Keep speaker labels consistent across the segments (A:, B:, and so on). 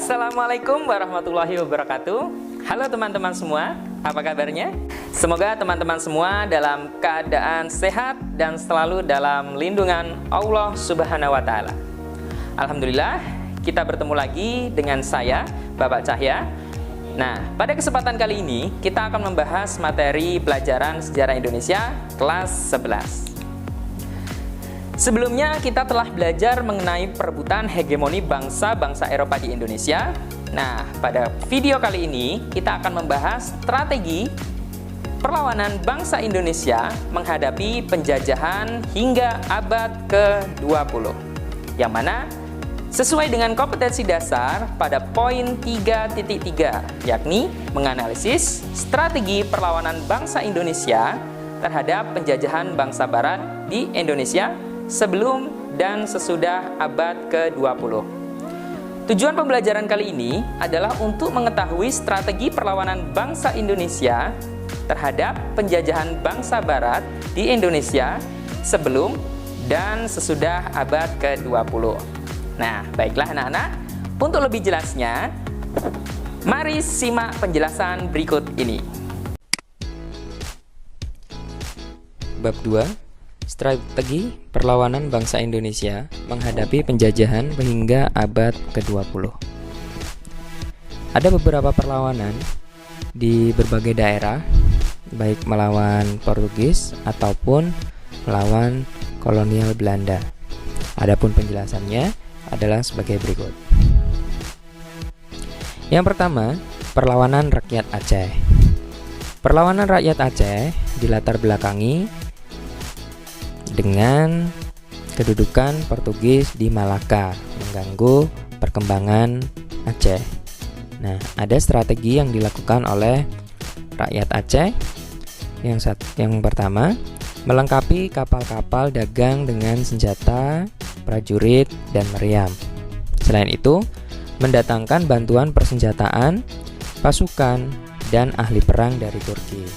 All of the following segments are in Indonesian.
A: Assalamualaikum warahmatullahi wabarakatuh. Halo teman-teman semua, apa kabarnya? Semoga teman-teman semua dalam keadaan sehat dan selalu dalam lindungan Allah Subhanahu wa Ta'ala. Alhamdulillah, kita bertemu lagi dengan saya, Bapak Cahya. Nah, pada kesempatan kali ini kita akan membahas materi pelajaran sejarah Indonesia kelas 11. Sebelumnya kita telah belajar mengenai perebutan hegemoni bangsa-bangsa Eropa di Indonesia. Nah, pada video kali ini kita akan membahas strategi perlawanan bangsa Indonesia menghadapi penjajahan hingga abad ke-20. Yang mana sesuai dengan kompetensi dasar pada poin 3.3, yakni menganalisis strategi perlawanan bangsa Indonesia terhadap penjajahan bangsa Barat di Indonesia sebelum dan sesudah abad ke-20. Tujuan pembelajaran kali ini adalah untuk mengetahui strategi perlawanan bangsa Indonesia terhadap penjajahan bangsa Barat di Indonesia sebelum dan sesudah abad ke-20. Nah, baiklah anak-anak, untuk lebih jelasnya, mari simak penjelasan berikut ini. Bab 2. Strategi perlawanan bangsa Indonesia menghadapi penjajahan hingga abad ke-20. Ada beberapa perlawanan di berbagai daerah, baik melawan Portugis ataupun melawan kolonial Belanda. Adapun penjelasannya adalah sebagai berikut. Yang pertama, perlawanan rakyat Aceh. Perlawanan rakyat Aceh dilatar belakangi dengan kedudukan Portugis di Malaka mengganggu perkembangan Aceh. Nah, ada strategi yang dilakukan oleh rakyat Aceh. Yang pertama, melengkapi kapal-kapal dagang dengan senjata, prajurit, dan meriam. Selain itu, mendatangkan bantuan persenjataan, pasukan, dan ahli perang dari Turki.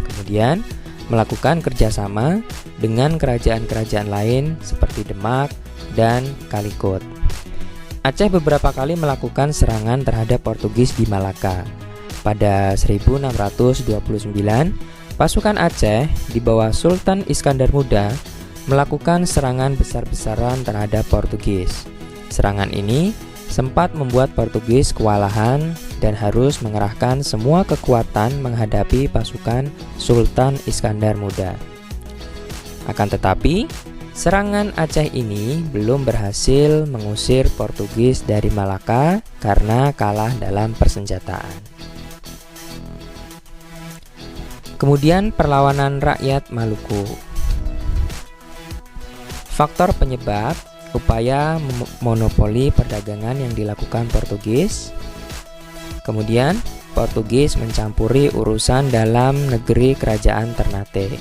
A: Kemudian, melakukan kerjasama dengan kerajaan-kerajaan lain seperti Demak dan Kalikot. Aceh beberapa kali melakukan serangan terhadap Portugis di Malaka. Pada 1629, pasukan Aceh di bawah Sultan Iskandar Muda melakukan serangan besar-besaran terhadap Portugis. Serangan ini sempat membuat Portugis kewalahan dan harus mengerahkan semua kekuatan menghadapi pasukan Sultan Iskandar Muda. Akan tetapi, serangan Aceh ini belum berhasil mengusir Portugis dari Malaka karena kalah dalam persenjataan. Kemudian perlawanan rakyat Maluku. Faktor penyebab upaya monopoli perdagangan yang dilakukan Portugis. Kemudian, Portugis mencampuri urusan dalam negeri kerajaan Ternate.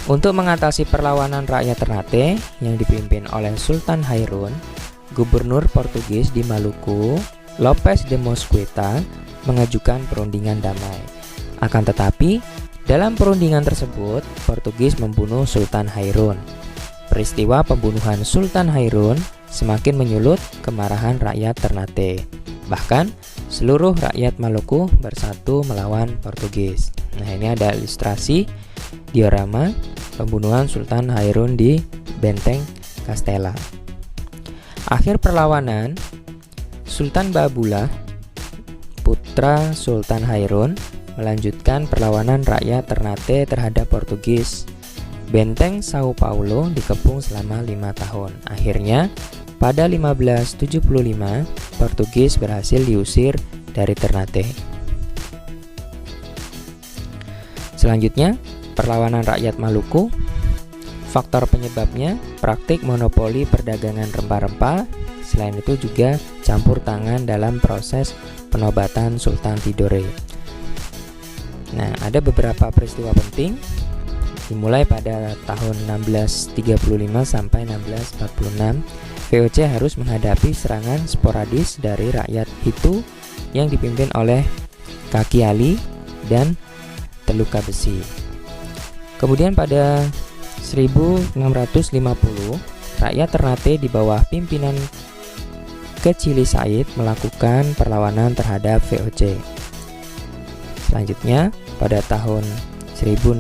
A: Untuk mengatasi perlawanan rakyat Ternate yang dipimpin oleh Sultan Hairun, gubernur Portugis di Maluku, Lopes de Mosquita, mengajukan perundingan damai. Akan tetapi, dalam perundingan tersebut, Portugis membunuh Sultan Hairun. Peristiwa pembunuhan Sultan Hairun semakin menyulut kemarahan rakyat Ternate. Bahkan, seluruh rakyat Maluku bersatu melawan Portugis. Nah, ini ada ilustrasi diorama pembunuhan Sultan Hairun di Benteng Castella. Akhir perlawanan, Sultan Baabullah, putra Sultan Hairun, melanjutkan perlawanan rakyat Ternate terhadap Portugis. Benteng Sao Paulo dikepung selama 5 tahun. Akhirnya, pada 1575, Portugis berhasil diusir dari Ternate. Selanjutnya, perlawanan rakyat Maluku. Faktor penyebabnya, praktik monopoli perdagangan rempah-rempah. Selain itu juga campur tangan dalam proses penobatan Sultan Tidore. Nah, ada beberapa peristiwa penting dimulai pada tahun 1635 sampai 1646. VOC harus menghadapi serangan sporadis dari rakyat Hitu yang dipimpin oleh Kaki Ali dan Teluka Besi. Kemudian pada 1650, rakyat Ternate di bawah pimpinan
B: ke Chili Said melakukan perlawanan terhadap VOC. Selanjutnya, pada tahun 1680,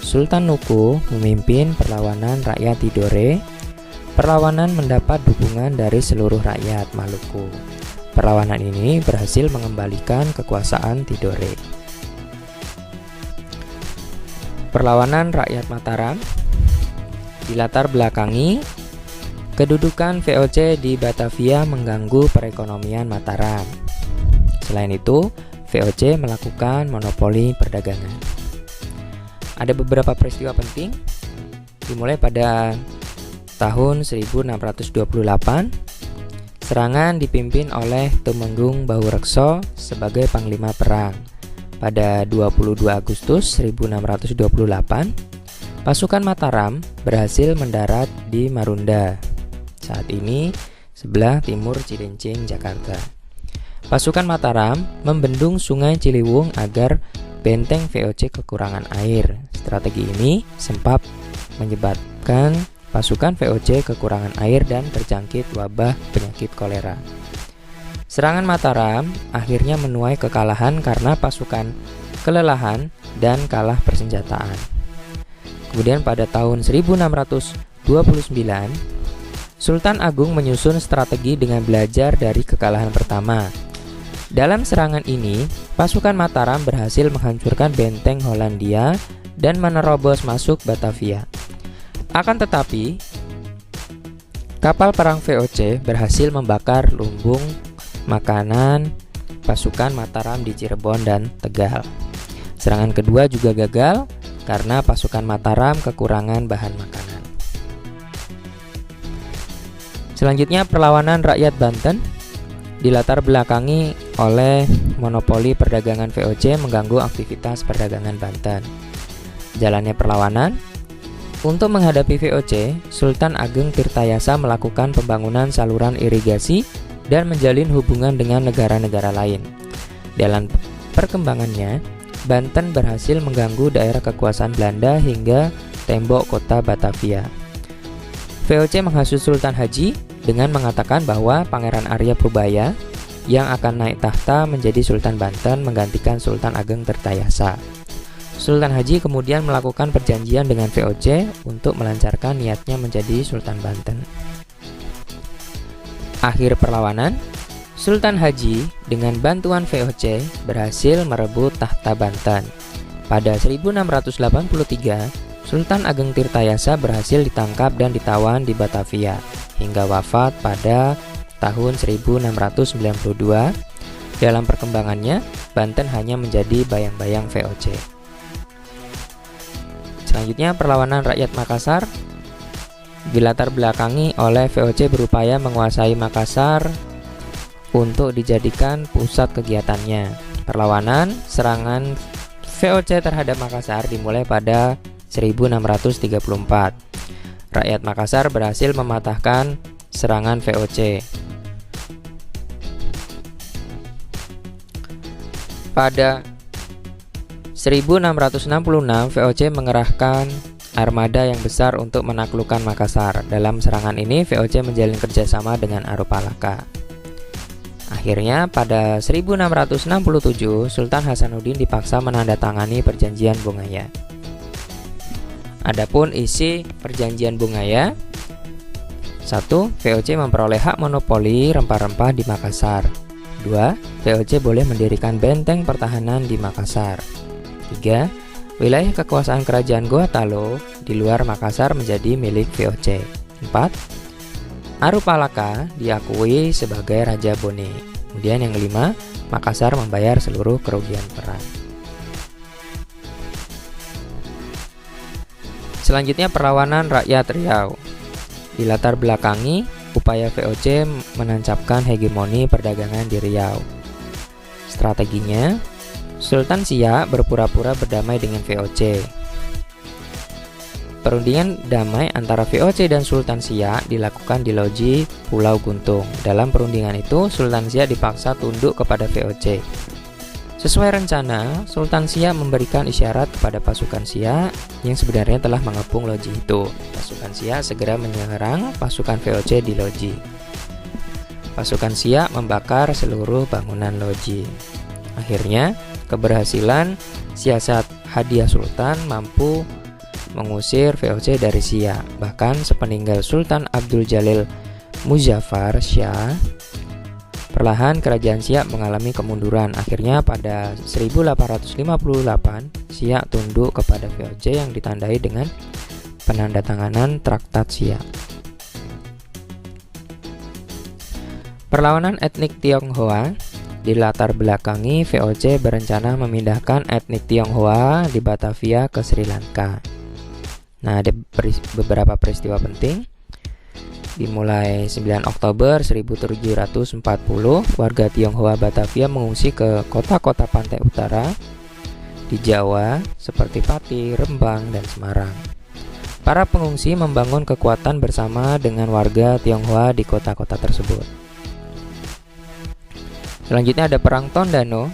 B: Sultan Nuku memimpin perlawanan rakyat Tidore. Perlawanan mendapat dukungan dari seluruh rakyat Maluku. Perlawanan ini berhasil mengembalikan kekuasaan Tidore. Perlawanan rakyat Mataram dilatar belakangi kedudukan VOC di Batavia mengganggu perekonomian Mataram. Selain itu, VOC melakukan monopoli perdagangan. Ada beberapa peristiwa penting, dimulai pada tahun 1628, serangan dipimpin oleh Tumenggung Bahurekso sebagai panglima perang. Pada 22 Agustus 1628, pasukan Mataram berhasil mendarat di Marunda, saat ini sebelah timur Cilincing, Jakarta. Pasukan Mataram membendung Sungai Ciliwung agar benteng VOC kekurangan air. Strategi ini sempat menyebabkan pasukan VOC kekurangan air dan terjangkit wabah penyakit kolera. Serangan Mataram akhirnya menuai kekalahan karena pasukan kelelahan dan kalah persenjataan. Kemudian pada tahun 1629, Sultan Agung menyusun strategi dengan belajar dari kekalahan pertama. Dalam serangan ini, pasukan Mataram berhasil menghancurkan benteng Hollandia dan menerobos masuk Batavia. Akan tetapi, kapal perang VOC berhasil membakar lumbung makanan pasukan Mataram di Cirebon dan Tegal. Serangan kedua juga gagal karena pasukan Mataram kekurangan bahan makanan. Selanjutnya, perlawanan rakyat Banten dilatar belakangi oleh monopoli perdagangan VOC mengganggu aktivitas perdagangan Banten. Jalannya perlawanan. Untuk menghadapi VOC, Sultan Ageng Tirtayasa melakukan pembangunan saluran irigasi dan menjalin hubungan dengan negara-negara lain. Dalam perkembangannya, Banten berhasil mengganggu daerah kekuasaan Belanda hingga tembok kota Batavia. VOC menghasut Sultan Haji dengan mengatakan bahwa Pangeran Arya Purbaya yang akan naik tahta menjadi Sultan Banten menggantikan Sultan Ageng Tirtayasa. Sultan Haji kemudian melakukan perjanjian dengan VOC untuk melancarkan niatnya menjadi Sultan Banten. Akhir perlawanan, Sultan Haji dengan bantuan VOC berhasil merebut tahta Banten. Pada 1683, Sultan Ageng Tirtayasa berhasil ditangkap dan ditawan di Batavia hingga wafat pada tahun 1692. Dalam perkembangannya, Banten hanya menjadi bayang-bayang VOC. Selanjutnya, perlawanan rakyat Makassar dilatar belakangi oleh VOC berupaya menguasai Makassar untuk dijadikan pusat kegiatannya. Perlawanan serangan VOC terhadap Makassar dimulai pada 1634. Rakyat Makassar berhasil mematahkan serangan VOC. Pada 1666, VOC mengerahkan armada yang besar untuk menaklukkan Makassar. Dalam serangan ini, VOC menjalin kerjasama dengan Arupalaka. Akhirnya, pada 1667, Sultan Hasanuddin dipaksa menandatangani perjanjian Bungaya. Adapun isi perjanjian Bungaya: 1. VOC memperoleh hak monopoli rempah-rempah di Makassar. 2. VOC boleh mendirikan benteng pertahanan di Makassar. 3. Wilayah kekuasaan kerajaan Gorontalo di luar Makassar menjadi milik VOC. 4. Arupalaka diakui sebagai Raja Bone. Kemudian yang kelima, Makassar membayar seluruh kerugian perang. Selanjutnya, perlawanan rakyat Riau dilatar belakangi upaya VOC menancapkan hegemoni perdagangan di Riau. Strateginya, Sultan Siak berpura-pura berdamai dengan VOC. Perundingan damai antara VOC dan Sultan Siak dilakukan di loji Pulau Guntung. Dalam perundingan itu, Sultan Siak dipaksa tunduk kepada VOC. Sesuai rencana, Sultan Siak memberikan isyarat kepada pasukan Siak yang sebenarnya telah mengepung loji itu. Pasukan Siak segera menyerang pasukan VOC di loji. Pasukan Siak membakar seluruh bangunan loji. Akhirnya, keberhasilan siasat Hadiah Sultan mampu mengusir VOC dari Siak. Bahkan sepeninggal Sultan Abdul Jalil Muzaffar Shah, perlahan kerajaan Siak mengalami kemunduran. Akhirnya pada 1858, Siak tunduk kepada VOC yang ditandai dengan penandatanganan Traktat Siak. Perlawanan etnik Tionghoa dilatar belakangi VOC berencana memindahkan etnik Tionghoa di Batavia ke Sri Lanka. Nah, ada beberapa peristiwa penting. Dimulai 9 Oktober 1740, warga Tionghoa Batavia mengungsi ke kota-kota pantai utara di Jawa seperti Pati, Rembang, dan Semarang. Para pengungsi membangun kekuatan bersama dengan warga Tionghoa di kota-kota tersebut. Selanjutnya ada Perang Tondano.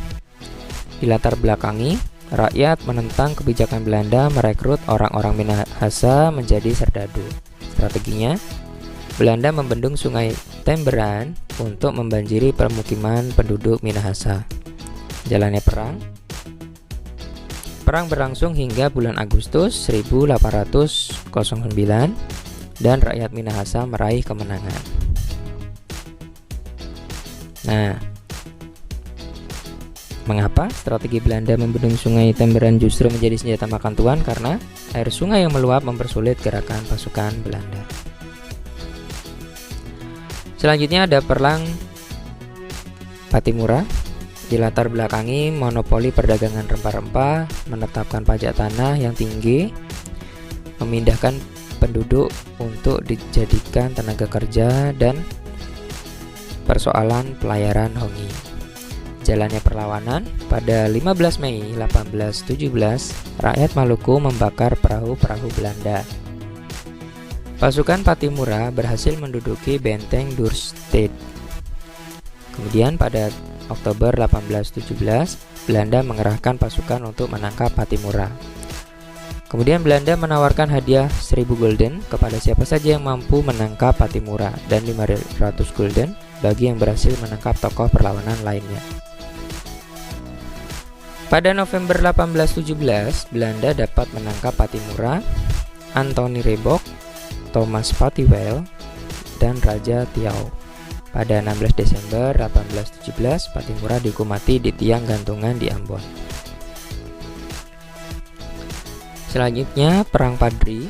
B: Dilatar belakangi, rakyat menentang kebijakan Belanda merekrut orang-orang Minahasa menjadi serdadu. Strateginya, Belanda membendung sungai Temberan untuk membanjiri permukiman penduduk Minahasa. Jalannya perang. Perang berlangsung hingga bulan Agustus 1809 dan rakyat Minahasa meraih kemenangan. Nah, mengapa strategi Belanda membendung sungai Temberan justru menjadi senjata makan tuan? Karena air sungai yang meluap mempersulit gerakan pasukan Belanda. Selanjutnya ada Perang Patimura. Dilatar belakangi monopoli perdagangan rempah-rempah, menetapkan pajak tanah yang tinggi, memindahkan penduduk untuk dijadikan tenaga kerja, dan persoalan pelayaran Hongi. Jalannya perlawanan, pada 15 Mei 1817, rakyat Maluku membakar perahu-perahu Belanda. Pasukan Patimura berhasil menduduki benteng Dorstad. Kemudian pada Oktober 1817, Belanda mengerahkan pasukan untuk menangkap Patimura. Kemudian Belanda menawarkan hadiah 1000 gulden kepada siapa saja yang mampu menangkap Patimura dan 500 gulden bagi yang berhasil menangkap tokoh perlawanan lainnya. Pada November 1817, Belanda dapat menangkap Patimura, Anthony Rebok, Thomas Patiwell, dan Raja Tiau. Pada 16 Desember 1817, Patimura dihukum mati di tiang gantungan di Ambon. Selanjutnya, Perang Padri.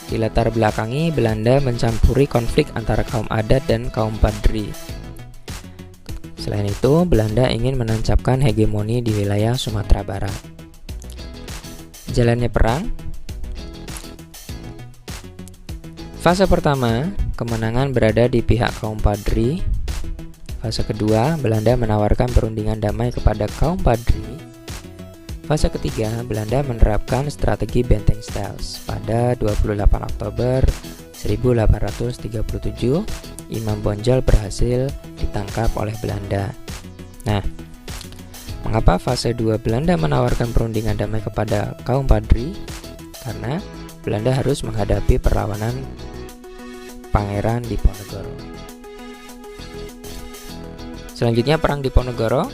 B: Dilatar belakangi Belanda mencampuri konflik antara kaum adat dan kaum Padri. Selain itu, Belanda ingin menancapkan hegemoni di wilayah Sumatera Barat. Jalannya perang. Fase pertama, kemenangan berada di pihak kaum Padri. Fase kedua, Belanda menawarkan perundingan damai kepada kaum Padri. Fase ketiga, Belanda menerapkan strategi benteng Stels. Pada 28 Oktober 1837, Imam Bonjol berhasil ditangkap oleh Belanda. Nah, mengapa fase 2 Belanda menawarkan perundingan damai kepada kaum Padri? Karena Belanda harus menghadapi perlawanan Pangeran Diponegoro. Selanjutnya Perang Diponegoro.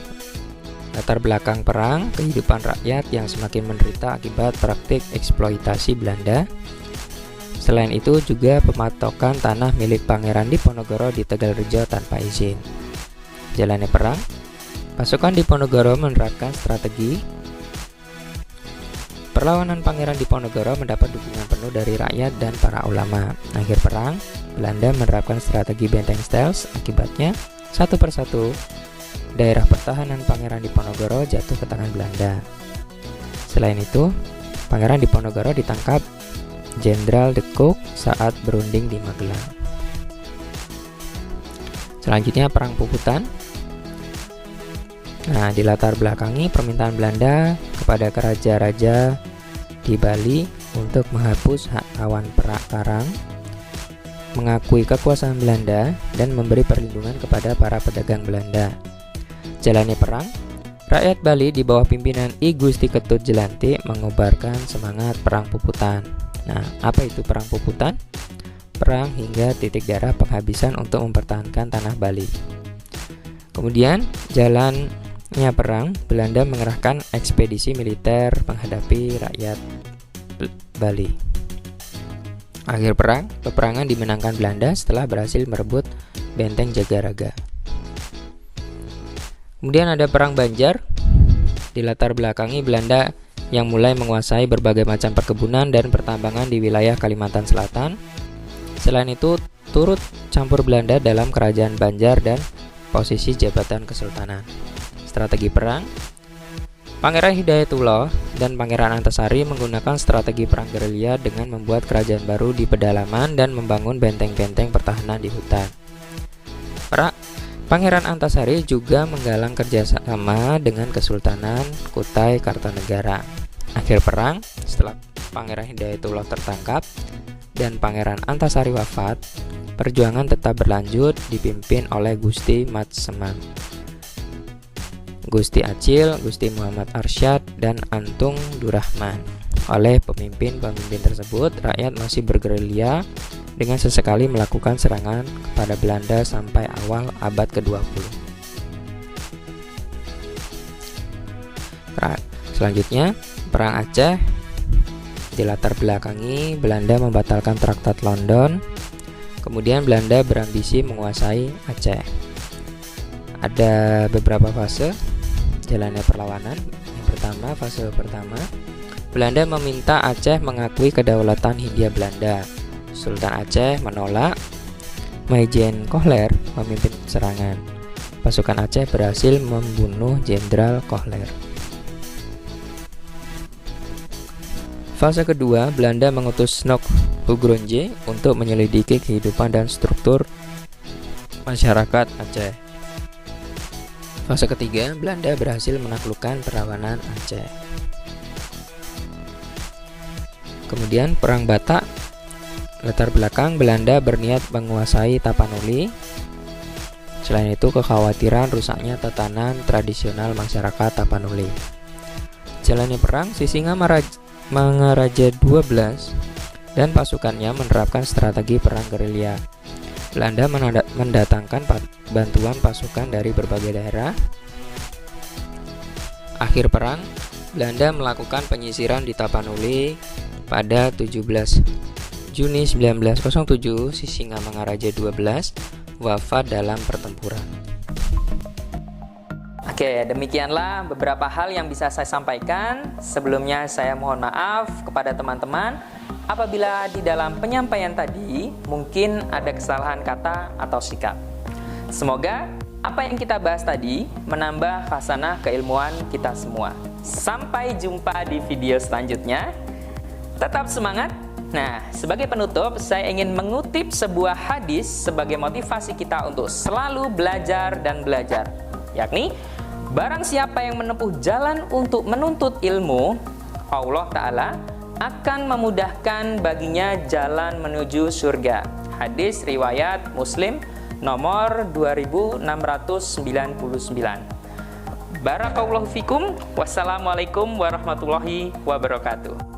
B: Latar belakang perang, kehidupan rakyat yang semakin menderita akibat praktik eksploitasi Belanda. Selain itu juga pematokan tanah milik Pangeran Diponegoro di Tegalrejo tanpa izin. Jalannya perang, pasukan Diponegoro menerapkan strategi. Perlawanan Pangeran Diponegoro mendapat dukungan penuh dari rakyat dan para ulama. Akhir perang, Belanda menerapkan strategi benteng Stels. Akibatnya, satu persatu daerah pertahanan Pangeran Diponegoro jatuh ke tangan Belanda. Selain itu, Pangeran Diponegoro ditangkap Jenderal de Kock saat berunding di Magelang. Selanjutnya Perang Puputan. Nah, dilatar belakangi permintaan Belanda kepada raja-raja di Bali untuk menghapus hak tawar karang, mengakui kekuasaan Belanda, dan memberi perlindungan kepada para pedagang Belanda. Jalannya perang, rakyat Bali di bawah pimpinan I Gusti Ketut Jelantik mengobarkan semangat Perang Puputan. Nah, apa itu Perang Puputan? perang hingga titik darah penghabisan untuk mempertahankan tanah Bali. Kemudian, jalannya perang, Belanda mengerahkan ekspedisi militer menghadapi rakyat Bali. Akhir perang, peperangan dimenangkan Belanda setelah berhasil merebut benteng Jagaraga. Kemudian ada Perang Banjar, dilatar belakangi Belanda yang mulai menguasai berbagai macam perkebunan dan pertambangan di wilayah Kalimantan Selatan. Selain itu, turut campur Belanda dalam kerajaan Banjar dan posisi jabatan kesultanan. Strategi perang, Pangeran Hidayatullah dan Pangeran Antasari menggunakan strategi perang gerilya dengan membuat kerajaan baru di pedalaman dan membangun benteng-benteng pertahanan di hutan. Pangeran Antasari juga menggalang kerjasama dengan Kesultanan Kutai Kartanegara. Akhir perang, setelah Pangeran Hidayatullah tertangkap dan Pangeran Antasari wafat, perjuangan tetap berlanjut dipimpin oleh Gusti Mat Semang, Gusti Acil, Gusti Muhammad Arsyad, dan Antung Durrahman. Oleh pemimpin-pemimpin tersebut, rakyat masih bergerilya dengan sesekali melakukan serangan kepada Belanda sampai awal abad ke-20. Selanjutnya, Perang Aceh. Dilatar belakangi, Belanda membatalkan Traktat London. Kemudian Belanda berambisi menguasai Aceh. Ada beberapa fase jalannya perlawanan. Yang pertama, fase pertama, Belanda meminta Aceh mengakui kedaulatan Hindia Belanda. Sultan Aceh menolak. Maijen Kohler memimpin serangan. Pasukan Aceh berhasil membunuh Jenderal Kohler. Fase kedua, Belanda mengutus Nok Hugronje untuk menyelidiki kehidupan dan struktur masyarakat Aceh. Fase ketiga, Belanda berhasil menaklukkan Perlawanan Aceh. Kemudian Perang Batak. Latar belakang, Belanda berniat menguasai Tapanuli. Selain itu, kekhawatiran rusaknya tatanan tradisional masyarakat Tapanuli. Jalannya perang, Sisinghamaraja 12 dan pasukannya menerapkan strategi perang gerilya. Belanda mendatangkan bantuan pasukan dari berbagai daerah. Akhir perang, Belanda melakukan penyisiran di Tapanuli pada 17 Juni 1907. Sisinghamaraja 12 wafat dalam pertempuran.
A: Oke, demikianlah beberapa hal yang bisa saya sampaikan. Sebelumnya saya mohon maaf kepada teman-teman apabila di dalam penyampaian tadi mungkin ada kesalahan kata atau sikap. Semoga apa yang kita bahas tadi menambah khasanah keilmuan kita semua. Sampai jumpa di video selanjutnya. Tetap semangat. Nah, sebagai penutup, saya ingin mengutip sebuah hadis sebagai motivasi kita untuk selalu belajar dan belajar. Yakni, barang siapa yang menempuh jalan untuk menuntut ilmu, Allah Ta'ala akan memudahkan baginya jalan menuju surga. Hadis riwayat Muslim nomor 2699. Barakallahu fikum. Wassalamualaikum warahmatullahi wabarakatuh.